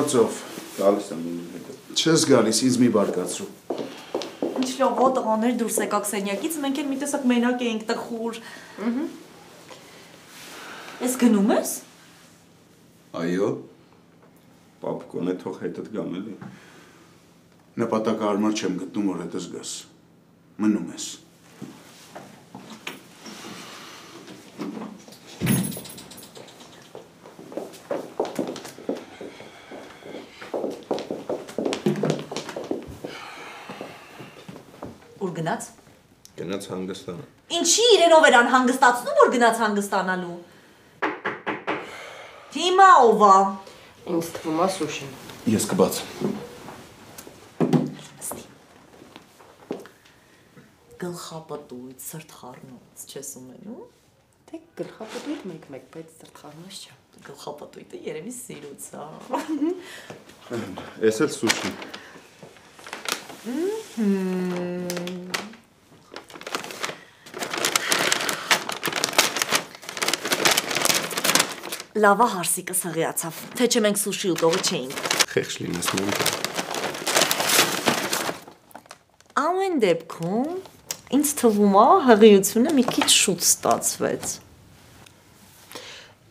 գործով։ Գալիս եմ իմ հետ։ Չես գալիս, ինձ մի բարկացրու։ Ինչ լավ տղաներ դուրս եկաք սենյակից, մենք էլ մի տեսակ մենակ էինք տխուր։ Ես գնում ես։ Այո։ Պապ կոնե թող հետդ գամ էլի։ Նպատակահարմար չեմ գտնում, որ հետս գաս։ Մնում ես։ Ուր գնաց։ Գնաց հանգստան։ Ինչի իրենով էր անհանգստացնում, որ գնաց հանգստանալու։ Հիմա ով է։ Ինձ թվում է Սուշին։ Ես կբացեմ։ Գլխապտույտ, սրտխառնոց, չես ունենում։ Թե գլխապտույտ մեկ-մեկ, բայց սրտխառնոց չէ։ Գլխապտույտը երևի սիրուց է։ Ես էլ Սուշին։ Լավա հարսիկը սղիացավ, թե չէ մենք սուշի ուտողը չէինք։ Խեղճ լինես մենք։ Ամեն դեպքում ինձ թվում է հղիությունը մի քիչ շուտ ստացվեց։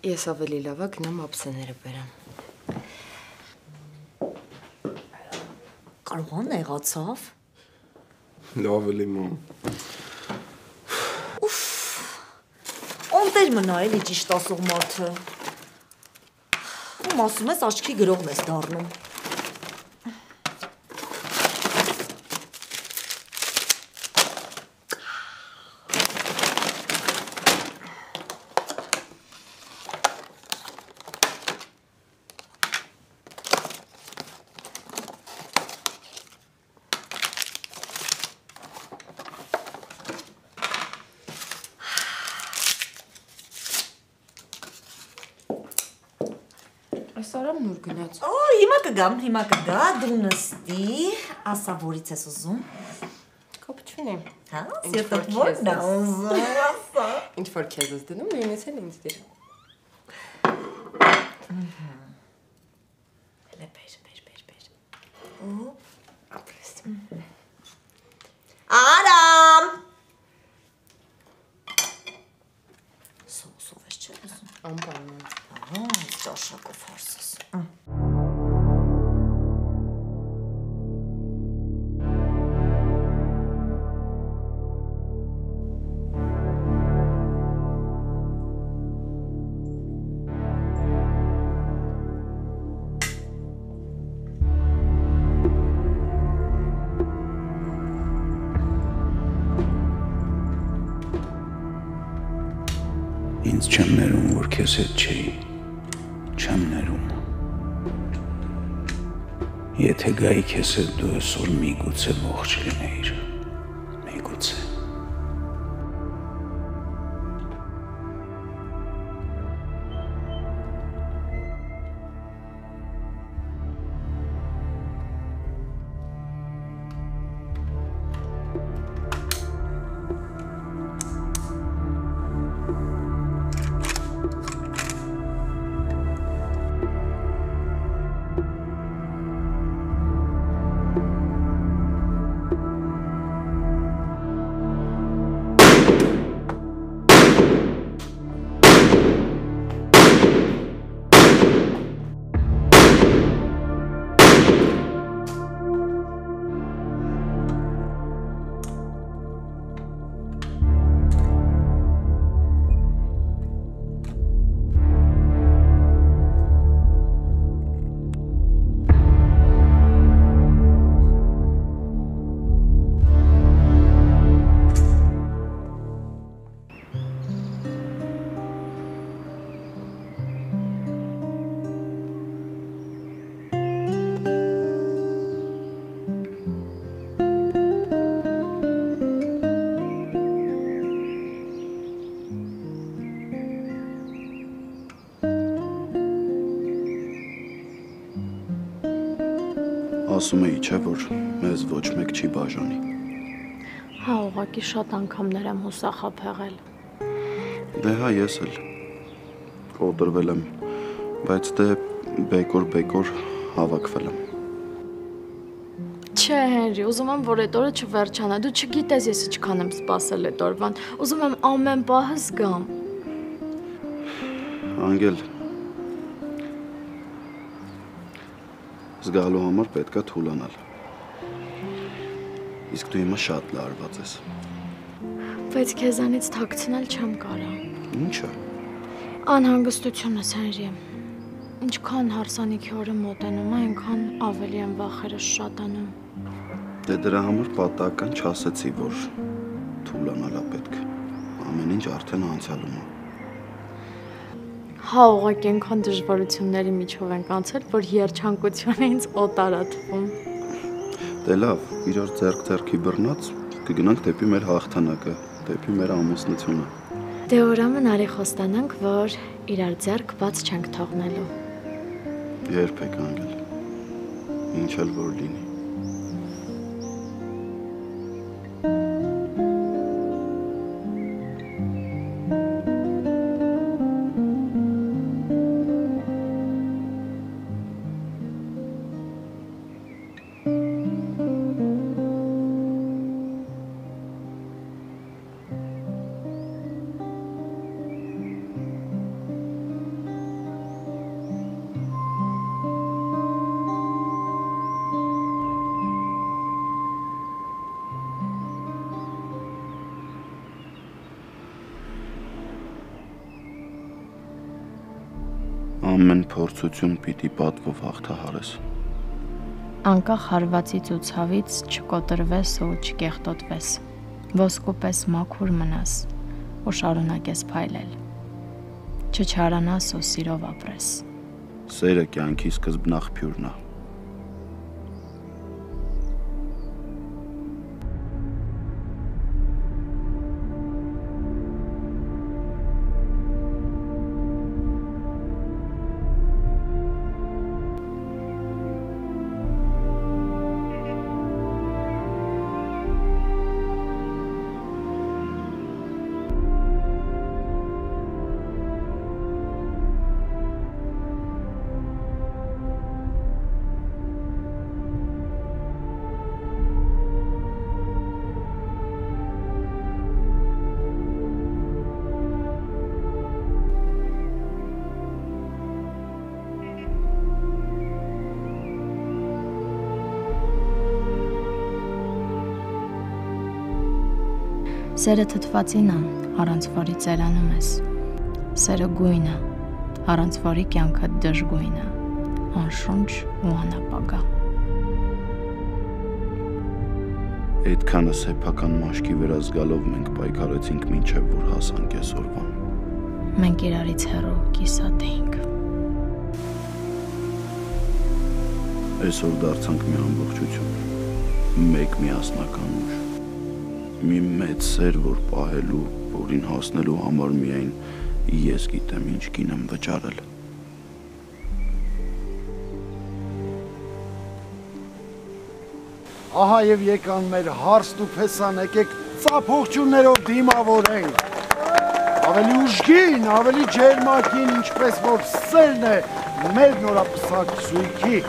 Ես ավելի լավ է գնամ ափսեները բերեմ։ Կարող է նեղացավ։ Լավ էլի մամ։ Օնտեր մնա էլի ճիշտ ասող մարդը։ Ում ասում ես աչքի գրողն ես դառնում։ Այս արամն ուր գնաց։ Օ, հիմա կգա, դու նստի, ասա որից ես ուզում։ Կապ չունի։ Հա, սիրտդ որն է ուզում, ասա։ Ինչ որ քեզ ես դնում, նույնից էլ ինձ դիր։ Հələ բեր։ Ու ապրես։ Արամ։ Սով ես չէ ուզում։ Անպայման։ Ճաշակով հարսես։ Ինձ չեմ ներում, որ քեզ հետ չէի։ Չեմ ներում։ Եթե գայի քեզ հետ դու այսօր միգուցե ողջ լինեիր։ Միգուցե։ Ասում էի, չէ՞ որ մեզ ոչ մեկ չի բաժանի։ Հա, ուղղակի շատ անգամներ եմ հուսախաբեղել։ Դե հա, ես էլ կոտրվել եմ, բայց դե բեկոր հավաքվել եմ։ Չէ, Հենրի, ուզում եմ, որ այդ օրը չվերջանա։ Դու չգիտես ես ինչքան եմ սպասել այդ օրվան։ Ուզում եմ ամեն պահը զգամ։ Անգել, զգալու համար պետք է թուլանալ։ Իսկ դու հիմա շատ լարված ես։ Բայց քեզանից թաքցնել չեմ կարա։ Ինչը։ Անհանգստությունս, Հենրի։ Ինչքան հարսանիքի օրը մոտենում է, այնքան ավելի եմ վախերս շատանում։ Դե դրա համար պատահական չասեցի, որ թուլանալա պետք։ Ամեն ինչ արդեն անցյալում է։ Հա, ուղղակի այնքան դժվարությունների միջով ենք անցել, որ երջանկությունը ինձ օտար ա թվում։ Դե լավ, իրար ձեռք-ձեռքի բռնած կգնանք դեպի մեր հաղթանակը, դեպի մեր ամուսնությունը։ Դե ուրեմն արի խոստանանք, որ իրար ձեռք բաց չենք թողնելու։ Երբեք, Անգել։ Ինչ էլ որ լինի։ Ամեն փորձություն պիտի պատվով հաղթահարես։ Անկախ հարվածից ու ցավից չկոտրվես ու չկեղտոտվես։ Ոսկու պես մաքուր մնաս ու շարունակես փայլել։ Չչարանաս ու սիրով ապրես։ Սերը կյանքի սկզբնաղբյուրն է։ Սերը թթվածին է, առանց որի ծերանում ես։ Սերը գույն է, առանց որի կյանքը դժգույն է, անշունչ ու անապագա։ Այդքանը սեփական մաշկի վրա զգալով մենք պայքարեցինք մինչև որ հասանք այսօրվան։ Մենք իրարից հեռու կիսատ էինք։ Այսօր դարձանք մի ամբողջություն, մեկ միասնական ուժ։ Մի մեծ սեր, որ պահելու, որին հասնելու համար միայն ես գիտեմ ինչ կին եմ վճարել։ Ահա եւ եկան մեր հարստ ու փեսան, եկեք ծափողջուններով դիմավորենք։ Ավելի ուժգին, ավելի ջերմակին, ինչպես որ սերն է մեր նորապսակ սույքի։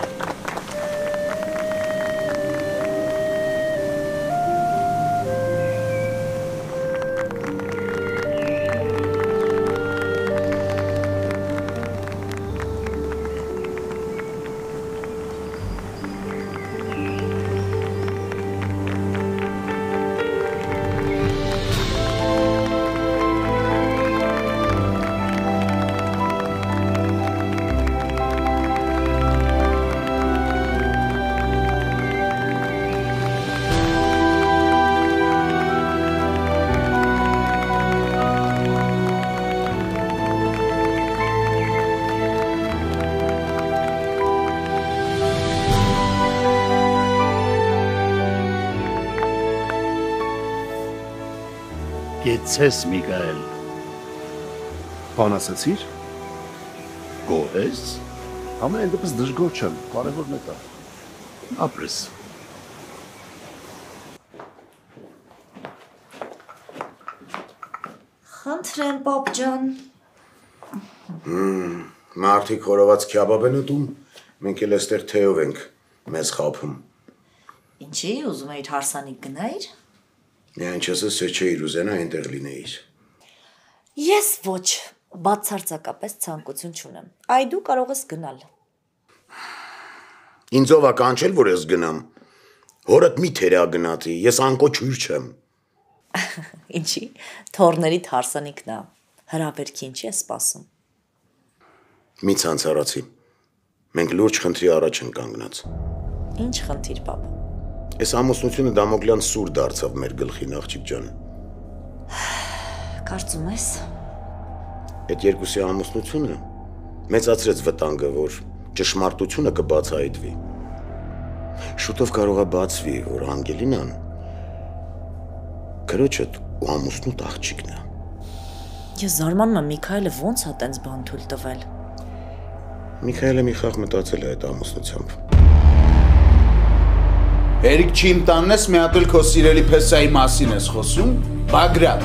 Գեցես Միգայել։ Բան ասացիր։ Գոհ ես։ Ամեն դեպս դժգոհ չեմ, կարևորն է դա։ Ապրես։ Խնդրեմ, պապ ջան։ Մարդիկ հորոված քյաբաբ են ուտում, Մենք էլ այստեղ թեով ենք մեզ խափում։ Ինչի ուզում էիր հարսանիք գնայր։ Միայն չասես, թե չէիր ուզենա այնտեղ լինեիր։ Ես ոչ, բացարձակապես ցանկություն չունեմ։ Այ դու կարող ես գնալ։ Ինձ ով է կանչել, որ ես գնամ։ Հորդ մի թերա գնացի, ես անկոչ հյուր չեմ։ Ինչի, թորներիդ հարսանիքն է, հրավերքի ինչի է սպասում։ Մի ցանցարացի։ Մենք լուրջ խնդրի առաջ են կանգնած։ Ինչ խնդիր, պապ։ Այս ամուսնությունը Դամոկլյան սուր դարձավ մեր գլխին, աղջիկ ջան։ Կարծում ես։ Այդ երկուսի ամուսնությունը մեծացրեց վտանգը, որ ճշմարտությունը կբացահայտվի։ Շուտով կարող է բացվի, որ Անգելինան քրոջդ ու ամուսնուդ աղջիկն է։ Ես զարմանում եմ Միքայելը ոնց է տենց բան թույլ տվել։ Միքայելը մի խաղ մտածել է այդ ամուսնությամբ։ Երիք չի իմ տանն ես, մի հատ էլ քո սիրելի փեսայի մասին ես խոսում, Բագրատ։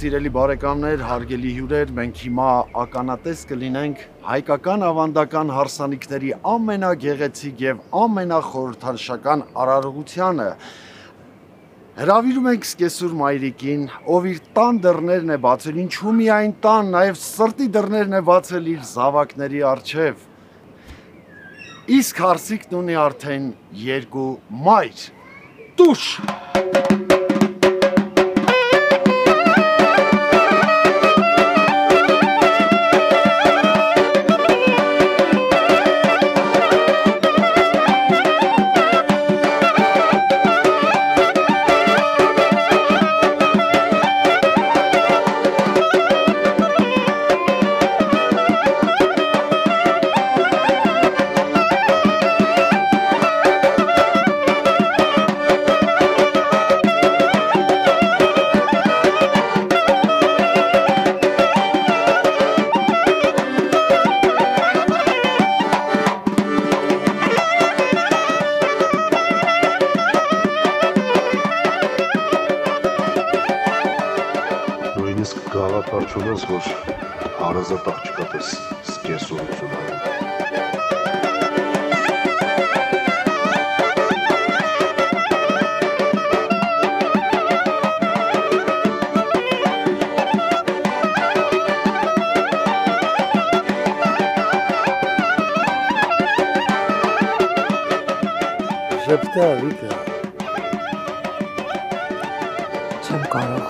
Սիրելի բարեկամներ, հարգելի հյուրեր, մենք հիմա ականատես կլինենք հայկական ավանդական հարսանիքների ամենագեղեցիկ եւ ամենախորհրդանշական արարողությանը։ Հրավիրում ենք Սկեսուր Մայրիկին, ով իր տան դռներն է բացել, ինչու միայն տան, նաեւ սրտի դռներն է բացել իր զավակների առջև։ Իսկ հարսիկն ունի արդեն 2 մայր։ Տուշ։ Գաղափարչունես, որ հարազատ աղջիկատ ես սկեսորություն այլ։ Ժպտա, Վիկա։ Չեմ կարող։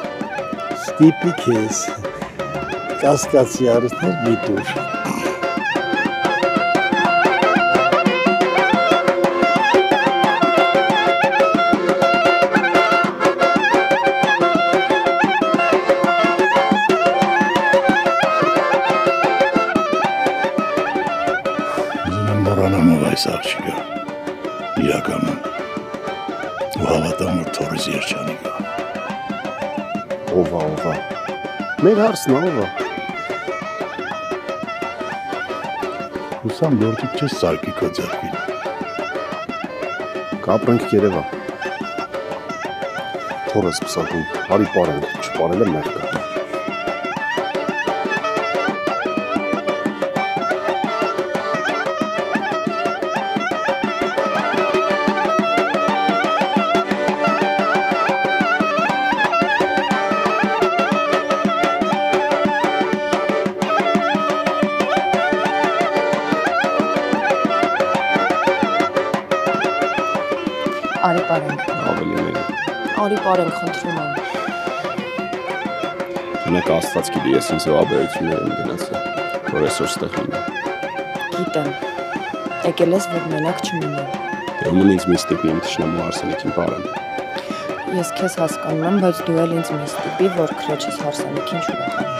Ստիպի քեզ, կասկածի արիթներ մի տուր։ Զինեմ մորանամով այս աղջիկը, իրականում, ու հավատամ, որ թորս երջանի կա։ Ովա, մեր հարսն ովա։ Հուսամ լորդիկ չես սարկի քո ձեռքին։ Կապրենք Երևան։ Թորս պսակում, հարի պարենք, չպարել եմ մեղկա։ Արի պարենք։ Ավելի մեկ։ Արի պարենք, խնդրում եմ։ Մենակ Աստված գիտի, ես ինձ վաբերություններ եմ գնացել, որ այսօր ստեղ լինեմ։ Գիտեմ։ Եկել ես, որ մենակ չմնամ։ Ուրեմն ինձ մի ստիպի իմ թշնամու հարսանիքին պարեմ։ Ես քեզ հասկանում եմ, բայց դու էլ ինձ մի ստիպի, որ քրոջս հարսանիքին չուրախանամ։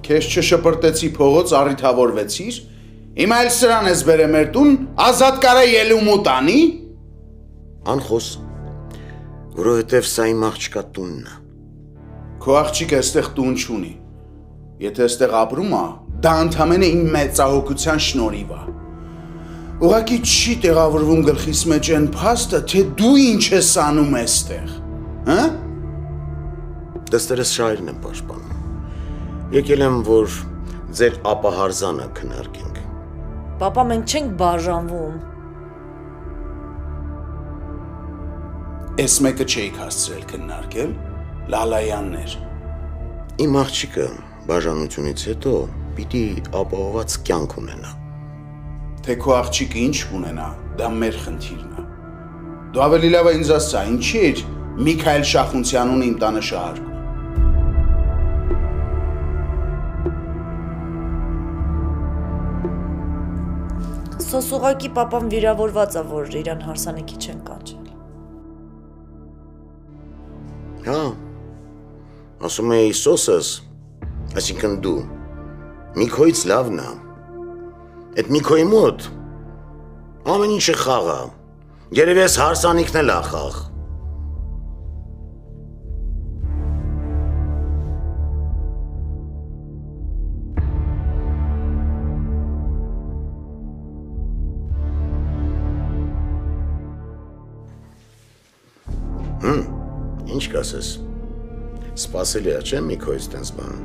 Քեզ չշպրտեցի փողոց առիթավորվեցիր, հիմա էլ սրան ես բերեմ մեր տուն, ազատ կարա ելում ու տանի։ Անխոս, որովհետև սա իմ աղջկա տունն է։ Քո աղջիկը այստեղ տուն չունի։ Եթե այստեղ ապրում է, դա ընդամենը իմ մեծահոգության շնորհիվ է։ Ուղղակի չի տեղավորվում գլխիս մեջ այն փաստը, թե դու ինչ ես անում այստեղ, հա՞։ Դստերս շահերն եմ պաշտպանում։ Եկել եմ, որ ձեր ապահարզանը քննարկենք։ Պապա, մենք չենք բաժանվում։ Էս մեկը չէիք հասցրել քննարկել, Լալայաններ։ Իմ աղջիկը բաժանությունից հետո պիտի ապահոված կյանք ունենա։ Թե քո աղջիկը ինչ ունենա, դա մեր խնդիրն է։ Դու ավելի լավ է ինձ ասա, ինչի էր Միքայել Շախունցյանուն իմ տանը շահարկում։ Սոսուղակի պապան վիրավորված է, որ իրան հարսանեկի չեն կանչել։ Հա, ասում էի սոսս, այսինքն դու, Միքոյից լավն է, այդ Միքոյի մոտ ամեն ինչը խաղ է, երևի ես հարսանիքն էլ է խաղ։ Ինչ կասես, սպասելի է չէ Միքոյից տենց բան։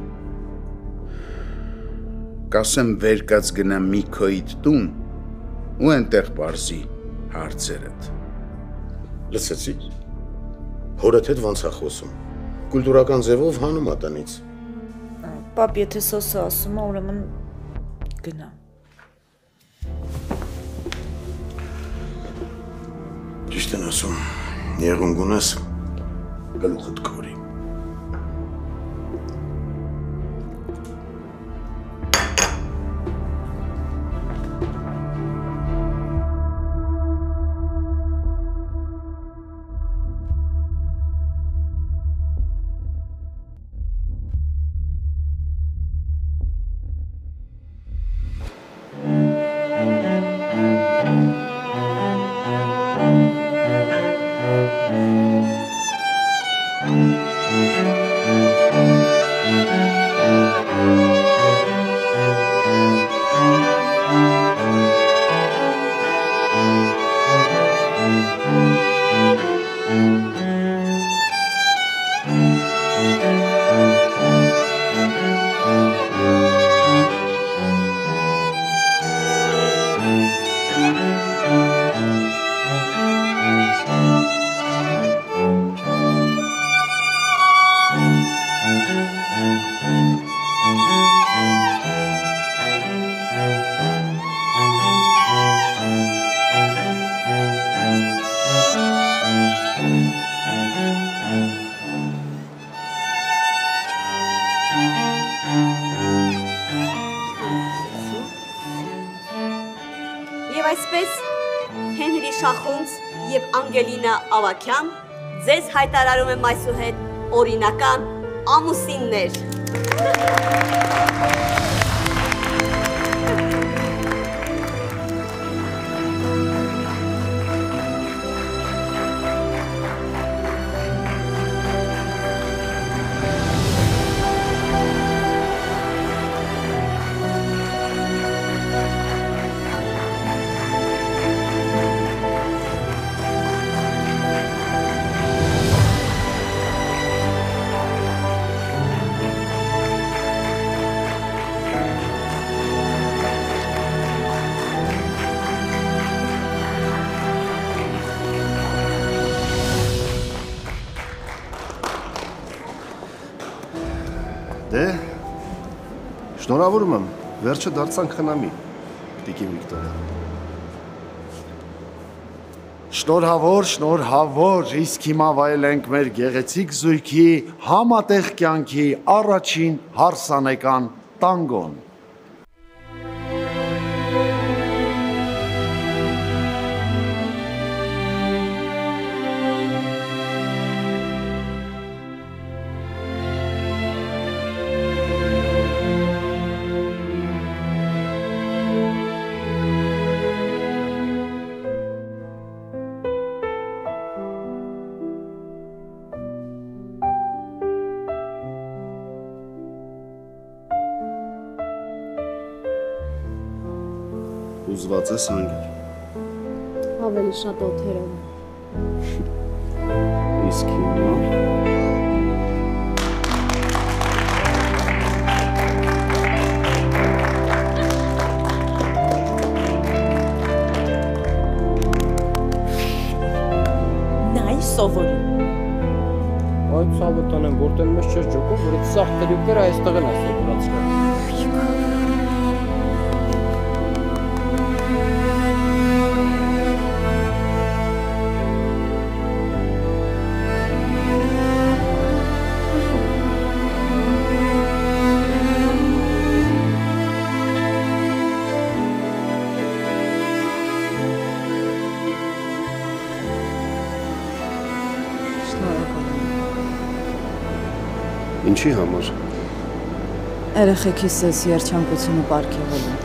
Կասեմ վերկած գնա Միքոյիդ տուն ու այնտեղ պարզի հարցերդ։ Լսեցի՞ր։ Հորդ հետ ոնց է խոսում։ Կուլտուրական ձևով հանում է տնից։ Պապ, եթե սոսը ասում է, ուրեմն գնա։ Ճիշտ են ասում, եղուն գունես գլուխդ քորի։ Եվ այսպես Հենրի Շախունց և Անգելինա Ավագյան ձեզ հայտարարում եմ այսուհետ օրինական ամուսիններ։ Դե, շնորհավորում եմ, վերջը դարձանք խնամի, Տիկին Վիկտորիա։ Շնորհավոր, իսկ հիմա վայելենք մեր գեղեցիկ զույգի համատեղ կյանքի առաջին հարսանեկան տանգոն։ Ուզված ես անգիր։ Ավելի շատ օթերով։ Իսկ հիմա Նայ սովորի։ Այդ ցավտան եմ, որտեղ մեզ չէր ջոկում, որ այդ սաղ տրյուկները այստեղ են ասեկուրացրել։ Ինչի համար։ Երեխեքիս ես երջանկությունը պարգևելու։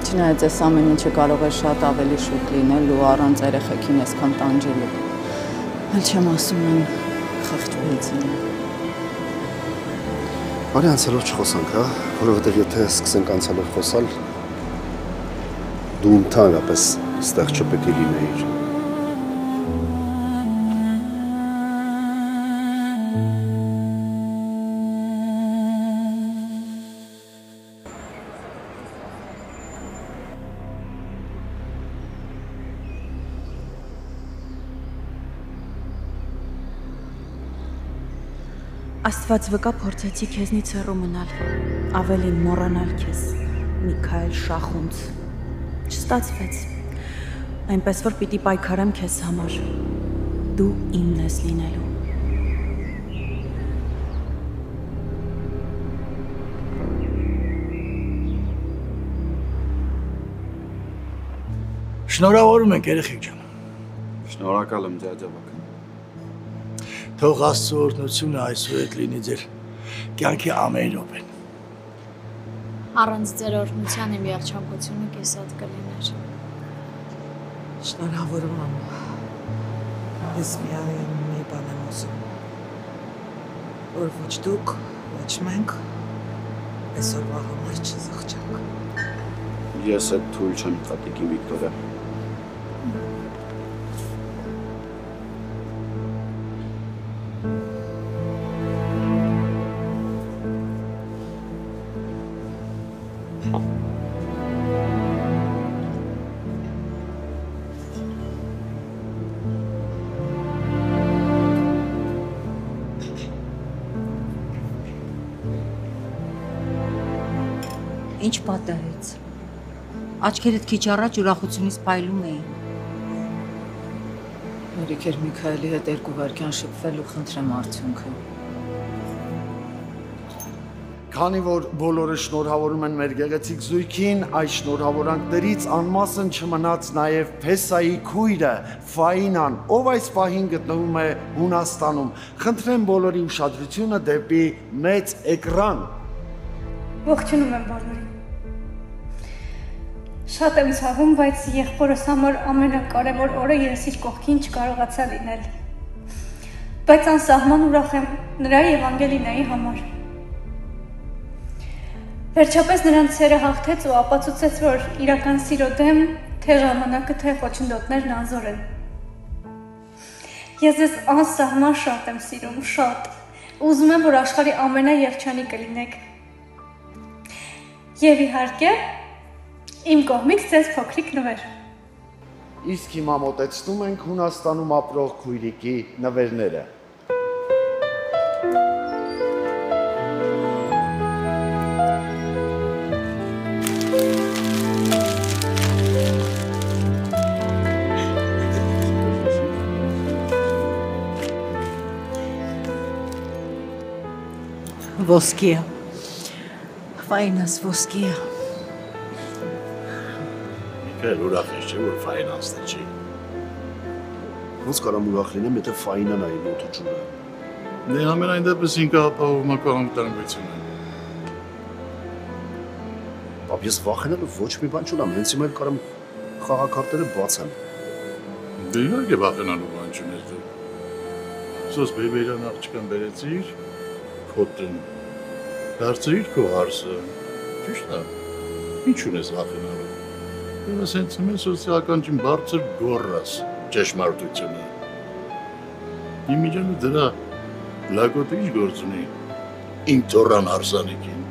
Չնայած այս ամեն ինչը կարող է շատ ավելի շուտ լինել ու առանց երեխեքին այսքան տանջելու։ Այլ չեմ ասում են խղճվեցին։ Արի անցալով չխոսանք, հա, որովհետև եթե սկսենք անցալով խոսալ, դու ընդհանրապես ստեղ չպետք է լինեիր։ Աստված վկա փորձեցի քեզնից հեռու մնալ, ավելին մոռանալ քեզ, Միքայել Շախունց։ Չստացվեց, այնպես որ պիտի պայքարեմ քեզ համար, դու իմն ես լինելու։ Շնորհավորում ենք երեխեք ջան։ Շնորհակալ եմ ջաջավակ։ Թող Աստծո օրհնությունը այսօր հետ լինի ձեր կյանքի ամեն րոպեն։ Առանց ձեր օրհնության իմ երջանկությունը կեսատ կլիներ։ Շնորհավորում եմ։ Ես միայն մի բան եմ ուզում, որ ոչ դուք, ոչ մենք այսօրվա համար չզղջանք։ Ես այդ թույլ չեմ տատիկի Վիկտորիա։ Ինչ պատահեց։ Աչքերդ քիչ առաջ ուրախությունից փայլում էին։ Հերիք էր Միքայելի հետ 2 վայրկյան շփվել ու խնդրեմ արդյունքը։ Քանի որ բոլորը շնորհավորում են մեր գեղեցիկ զույգին, այս շնորհավորանքներից անմասն չմնաց նաև Փեսայի քույրը Ֆաինան, ով այս պահին գտնվում է Հունաստանում։ Խնդրեմ բոլորի ուշադրությունը դեպի մեծ էկրան։ Ողջունում եմ բոլորին։ Շատ եմ ցավում, բայց եղբորս համար ամենակարևոր օրը ես իր կողքին չկարողացա լինել։ Բայց անսահման ուրախ եմ նրա եւ Անգելինայի համար։ Վերջապես նրանց սերը հաղթեց ու ապացուցեց, որ իրական սիրո դեմ թե ժամանակը, թե խոչընդոտներն անզոր են։ Ես ձեզ անսահման շատ եմ սիրում, շատ։ Ուզում եմ, որ աշխարհի ամենաերջանիկը լինեք։ Եվ իհարկե, իմ կողմից ձեզ փոքրիկ նվեր։ Իսկ հիմա մոտեցնում ենք Հունաստանում ապրող քույրիկի նվերները։ Ոսկի է։ Ֆայնանս ոսկի է։ Միքայել ուրախ ես, չէ՞ որ ֆայնանսն չի։ Ոնց կարամ ուրախ լինեմ, եթե ֆայնան այ մոտը ջուրը։ Դե ամենայն դեպս ինքը ապահովում է կանոնադրությունը։ Պապ, ես վախենալու ոչ մի բան չունեմ, հենց հիմա կարամ խաղակարտերը բացեմ։ Դե իհարկե վախենալու բան չունես դու։ Սոս բեբերան աղջկան բերեցիր, քոտն դարձրիր քո հարսը։ Ճիշտ է։ Ինչ ունես վախենալու։ Ես հենց մեր սոցիալական ջին բարձր գոռաս ճշմարտությունը։ Իմիջանը դրա լագոտը ինչ գործ ունի իմ ծորան հարսանիքին։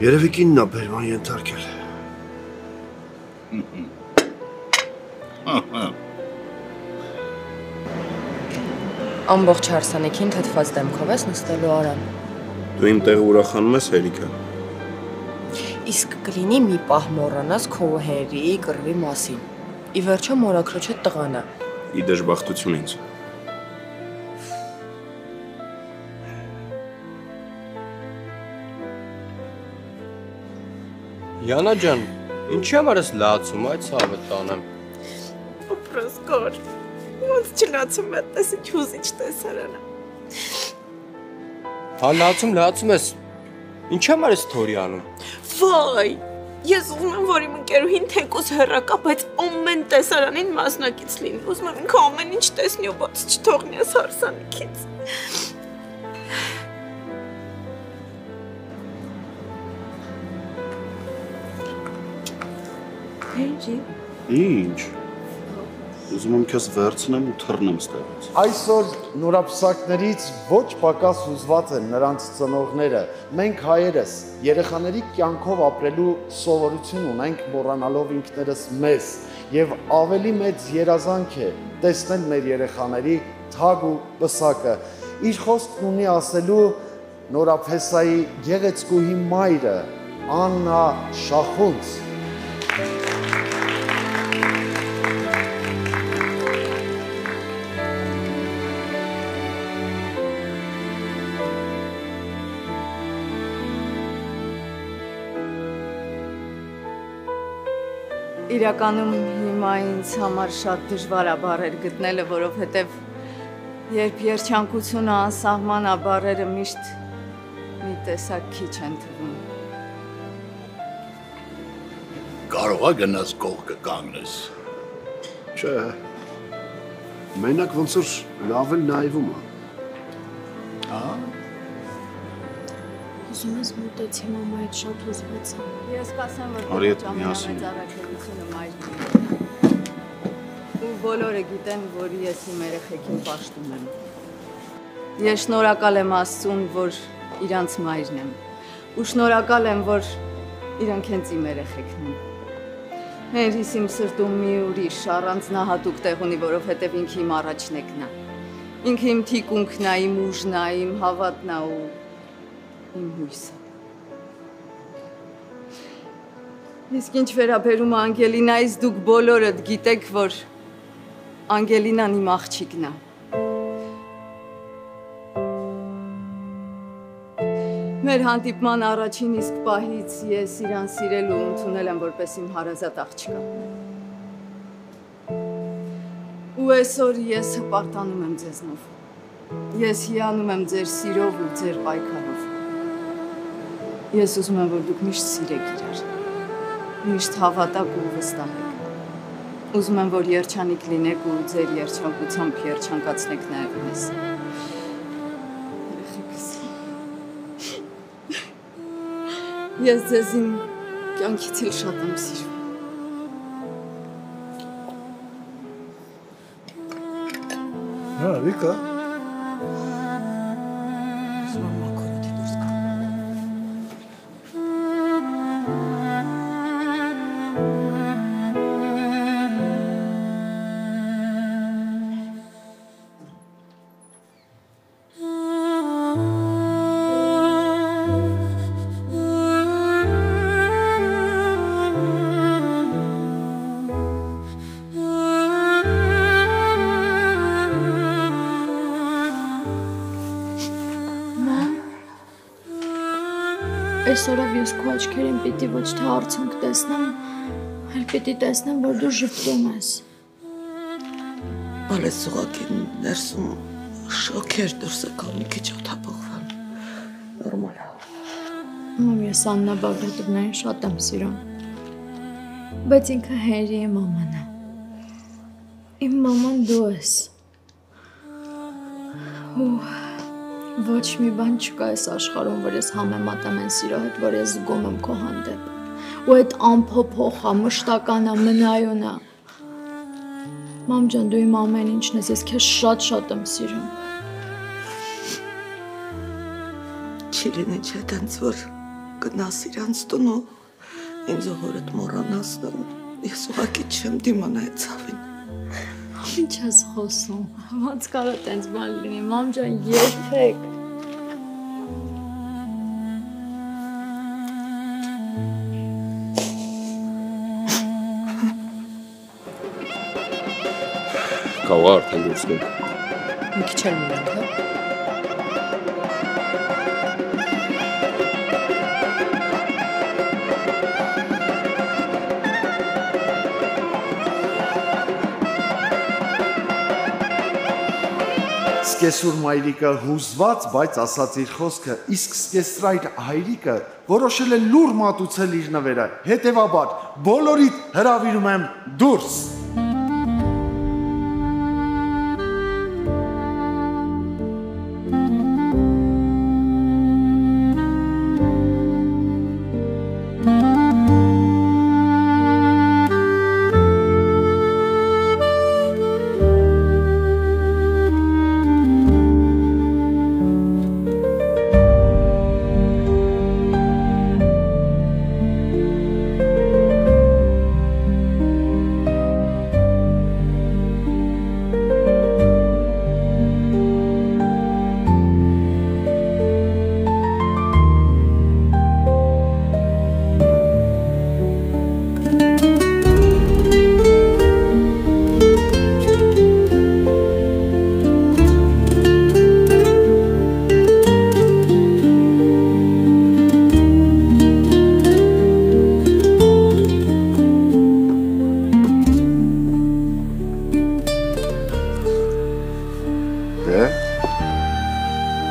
Երևի կինն է բերման ենթարկել։ Ամբողջ հարսանիքին թթված դեմքով ես նստելու Արան։ Դու իմ տեղը ուրախանում ես, Հերիկա։ Իսկ կլինի մի պահ մոռանաս քո հերի կռվի մասին։ Ի վերջո մորաքրոջը տղան է։ Ի դժբախտություն ինձ։ Յանա ջան, ինչի համար ես լացում այդ ցավը տանեմ։ Պրոսկոր, ոնց չլացում է, տես ինչ հուզիչ տեսարանա։ Հա լացում ես։ Ինչի համար ես թորի անում։ Վայ, ես ուզում եմ, որ իմ ընկերուհին թեկուզ հեռակա, բայց ամեն տեսարանին մասնակից լինի։ Ուզում եմ ինքը ամեն ինչ տեսնի ու բաց չթողնի այս հարսանիքից։ Ինչ։ Ուզում եմ քեզ վերցնեմ ու թռնեմ ստեղից։ Այսօր նորապսակներից ոչ պակաս հուզված են նրանց ծնողները։ Մենք հայերս երեխաների կյանքով ապրելու սովորություն ունենք, մոռանալով ինքներս մեզ, եւ ավելի մեծ երազանք է տեսնել մեր երեխաների թագ ու պսակը։ Իր խոսքն ունի ասելու Նորափեսայի գեղեցկուհի մայրը Աննա Շախունց։ Իրականում հիմա ինձ համար շատ դժվար է բառեր գտնելը, որովհետև երբ երջանկությունը անսահման է, բառերը միշտ մի տեսակ քիչ են թվում։ Կարող է գնաս կողքը կանգնես։ Չէ։ Մենակ ոնց որ լավ էլ նայվում է։ Ահա։ Ուզում ես մոտեցի մամայից շատ հուզված եմ։ Ես կասեմ, որ Արիետ, ոչ միասին։ ամենամեծ առաքելությունը մայրն է։ Ու բոլորը գիտեն, որ ես իմ երեխեքին պաշտում եմ։ Ես շնորհակալ եմ Աստծուն, որ իրանց մայրն եմ։ Ու շնորհակալ եմ, որ իրանք հենց իմ երեխեքն են։ Հերիս իմ սրտում մի ուրիշ առանձնահատուկ տեղ ունի, որովհետև ինքը իմ առաջնեկն է։ Ինքը իմ թիկունքն է, իմ ուժն է, իմ հավատն է ու իմ հույսը։ Իսկ ինչ վերաբերում է Անգելինայից, դուք բոլորդ գիտեք, որ Անգելինան իմ աղջիկն է։ Մեր հանդիպման առաջին իսկ պահից ես իրան սիրել ու ընդունել եմ որպես իմ հարազատ աղջկա։ Ու այսօր ես հպարտանում եմ ձեզնով։ Ես հիանում եմ ձեր սիրով ու ձեր պայքարով։ Ես ուզում եմ, որ դուք միշտ սիրեք իրար, միշտ հավատաք ու վստահ եք։ Ուզում եմ, որ երջանիկ լինեք ու ձեր երջանկությամբ երջանկացնեք նաև մեզ։ Ես ձեզ իմ կյանքից էլ շատ եմ սիրում։ Հա, Վիկա։ Այսօրով ես քո աչքերին պիտի ոչ թե արցունք տեսնեմ, այլ պիտի տեսնեմ, որ դու ժպտում ես։ Բալես սուղակին ներսում շոքեր դուրս եկան, մի քիչ օդափոխվան։ Նորմալ է։ Մամ, ես Աննա Բագրատովնային շատ եմ սիրում։ Բայց ինքը Հերի է մաման է։ Իմ մաման դու ես։ Ոչ մի բան չկա այս աշխարհում, որ ես համեմատեմ այն սիրո հետ, որ ես զգում եմ քո հանդեպ։ Ու այդ անփոփոխ է, մշտական է, մնայուն է։ Մամ ջան, դու իմ ամեն ինչն ես, ես քեզ շատ եմ սիրում։ Չի լինի չէ տենց, որ գնաս իրանց տուն ու ինձ հորդ մոռանաս, ես ուղղակի չեմ դիմանա այդ ցավին։ Ինչ ես խոսում, ոնց կարող է տենց բան լինի, մամ ջան, երբեք։ Կարող է արդեն դուրս գնք։ Մի քիչ էլ մնանք, հա։ Սկեսուր մայրիկը հուզված, բայց ասաց իր խոսքը, իսկ սկեսրայր հայրիկը որոշել է լուր մատուցել իր նվերը, հետևաբար բոլորիդ հրավիրում եմ դուրս։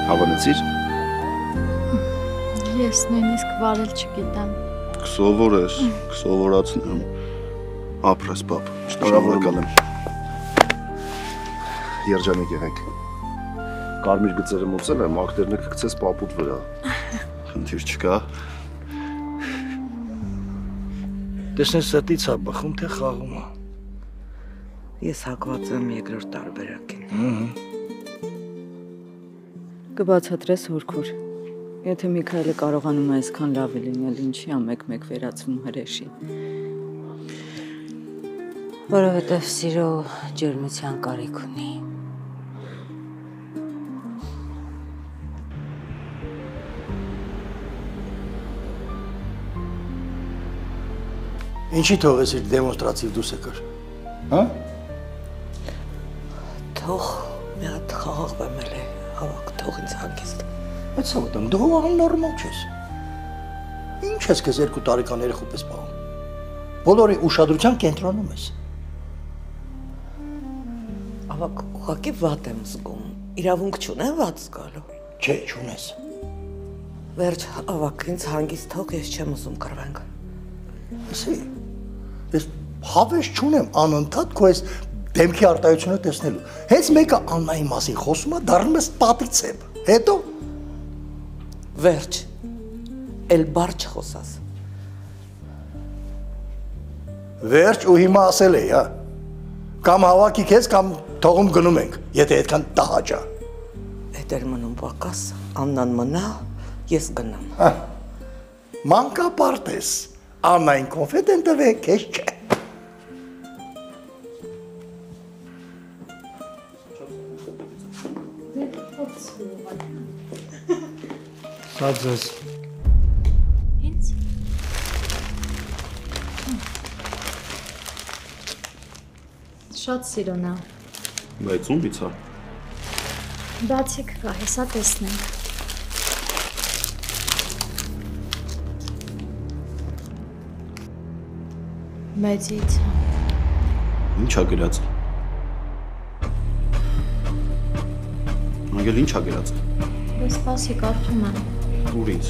Հավանեցիր։ Ես նույնիսկ վարել չգիտեմ։ Կսովորես, կսովորացնեմ։ Ապրես, պապ, շնորհավորակալ եմ։ Երջանիկ եղեք։ Կարմիր գծերը մոցել եմ, աղտերնը կգցես պապուտ վրա։ Խնդիր չկա։ Տեսնես սրտից է բխում, թե խաղում է։ Ես հակված եմ երկրորդ տարբերակին։ Կբացատրես հորքուր։ Եթե Միքայելը կարողանում է այսքան լավ լինել, ինչի է մեկ-մեկ վերածվում հրեշի։ Որովհետև սիրո ջերմության կարիք ունի։ Ինչի թողեցիր դեմոնստրատիվ դուրս եկար, հա? Թող մի հատ խաղաղ բեմել է, հավաք, թող ինձ հանգիստ։ Այդ սավոտան, դու աննորմալ չես։ Ինչ ես քեզ 2 տարեկան երեխու պես պահում։ Բոլորի ուշադրության կենտրոնում ես։ Հավաք, ուղղակի վատ եմ զգում, իրավունք չունեմ վատ զգալու։ Չէ, չունես։ Վերջ, հավաք, ինձ հանգիստ թող, ես չեմ ուզում կռվենք։ Ասի, ես հավես չունեմ անընդհատ քո այս դեմքի արտահայտությունը տեսնելու։ Հենց մեկը Աննայի մասին խոսում է, դառնում ես պատի ցեպ։ Հետո վերջ, էլ բար չխոսաս։ Վերջ ու հիմա ասել էի, հա։ Կամ հավաքի քեզ, կամ թողում գնում ենք, եթե այդքան տհաճ է։ Էդ էր մնում պակաս, Աննան մնա, ես գնամ։ Մանկապարտ ես, Աննային կոնֆետ են տվել, քեզ չէ։ Շատ ձեզ։ Ինձ։ Շատ սիրուն է։ Բայց ումից է։ Բացիկ կա, հեսա տեսնենք։ Մեծից։ Ինչ է գրած։ Անգել ինչ է գրած։ Ես սպասի կարդում եմ։ Ուր ինձ։